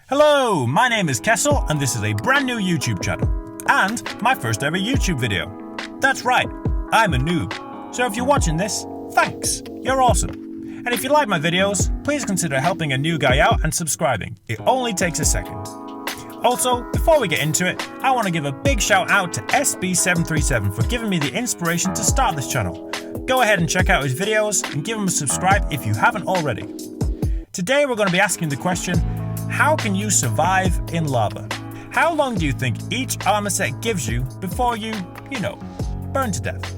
Hello, my name is Kessel and this is a brand new YouTube channel and my first ever YouTube video. That's right, I'm a noob. So if you're watching this, thanks, you're awesome. And if you like my videos, please consider helping a new guy out and subscribing. It only takes a second. Also, before we get into it, I want to give a big shout out to SB737 for giving me the inspiration to start this channel. Go ahead and check out his videos and give him a subscribe if you haven't already. Today we're going to be asking the question, how can you survive in lava? How long do you think each armor set gives you before you burn to death?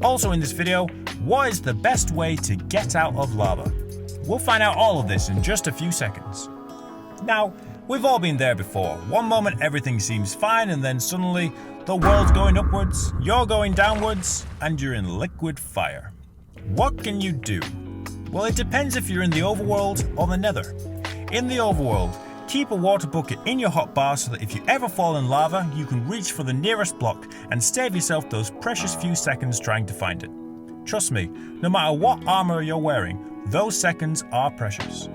Also in this video, what is the best way to get out of lava? We'll find out all of this in just a few seconds. Now, we've all been there before. One moment everything seems fine and then suddenly the world's going upwards, you're going downwards, and you're in liquid fire. What can you do? Well, it depends if you're in the overworld or the nether. In the overworld, keep a water bucket in your hotbar so that if you ever fall in lava, you can reach for the nearest block and save yourself those precious few seconds trying to find it. Trust me, no matter what armor you're wearing, those seconds are precious.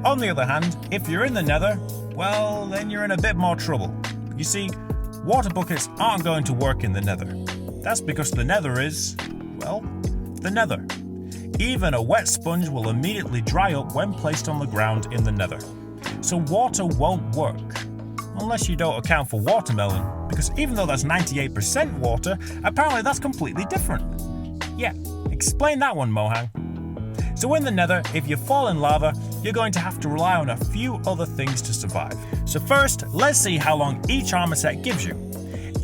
On the other hand, if you're in the nether, well, then you're in a bit more trouble. You see, water buckets aren't going to work in the nether. That's because the nether is, well, the nether. Even a wet sponge will immediately dry up when placed on the ground in the nether. So water won't work. Unless you don't account for watermelon, because even though that's 98% water, apparently that's completely different. Yeah, explain that one, Mohang. So in the nether, if you fall in lava, you're going to have to rely on a few other things to survive. So first, let's see how long each armor set gives you.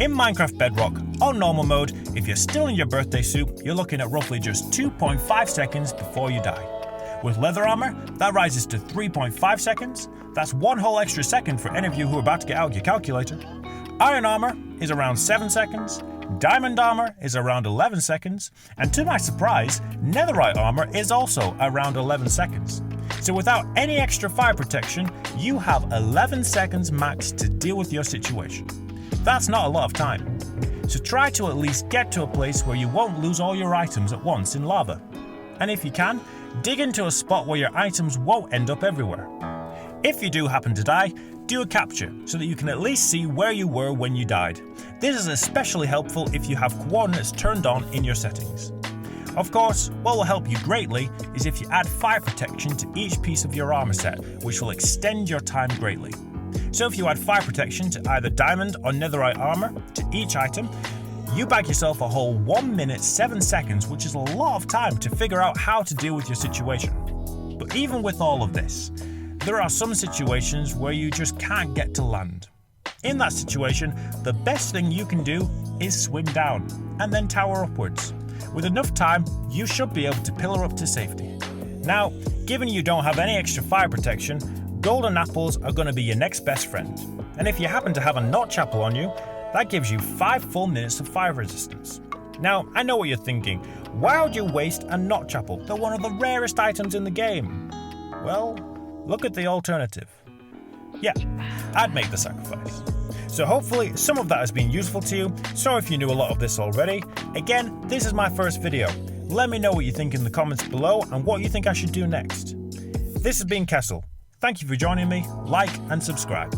In Minecraft Bedrock, on normal mode, if you're still in your birthday suit, you're looking at roughly just 2.5 seconds before you die. With leather armor, that rises to 3.5 seconds. That's one whole extra second for any of you who are about to get out your calculator. Iron armor is around 7 seconds. Diamond armor is around 11 seconds. And to my surprise, netherite armor is also around 11 seconds. So without any extra fire protection, you have 11 seconds max to deal with your situation. That's not a lot of time. So try to at least get to a place where you won't lose all your items at once in lava. And if you can, dig into a spot where your items won't end up everywhere. If you do happen to die, do a capture so that you can at least see where you were when you died. This is especially helpful if you have coordinates turned on in your settings. Of course, what will help you greatly is if you add fire protection to each piece of your armor set, which will extend your time greatly. So if you add fire protection to either diamond or netherite armor to each item, you bag yourself a whole 1 minute 7 seconds, which is a lot of time to figure out how to deal with your situation. But even with all of this, there are some situations where you just can't get to land. In that situation, the best thing you can do is swim down and then tower upwards. With enough time, you should be able to pillar up to safety. Now, given you don't have any extra fire protection, golden apples are going to be your next best friend. And if you happen to have a notch apple on you, that gives you 5 full minutes of fire resistance. Now, I know what you're thinking. Why would you waste a notch apple? They're one of the rarest items in the game. Well, look at the alternative. Yeah, I'd make the sacrifice. So hopefully some of that has been useful to you. Sorry if you knew a lot of this already. Again, this is my first video. Let me know what you think in the comments below and what you think I should do next. This has been Kessel. Thank you for joining me. Like and subscribe.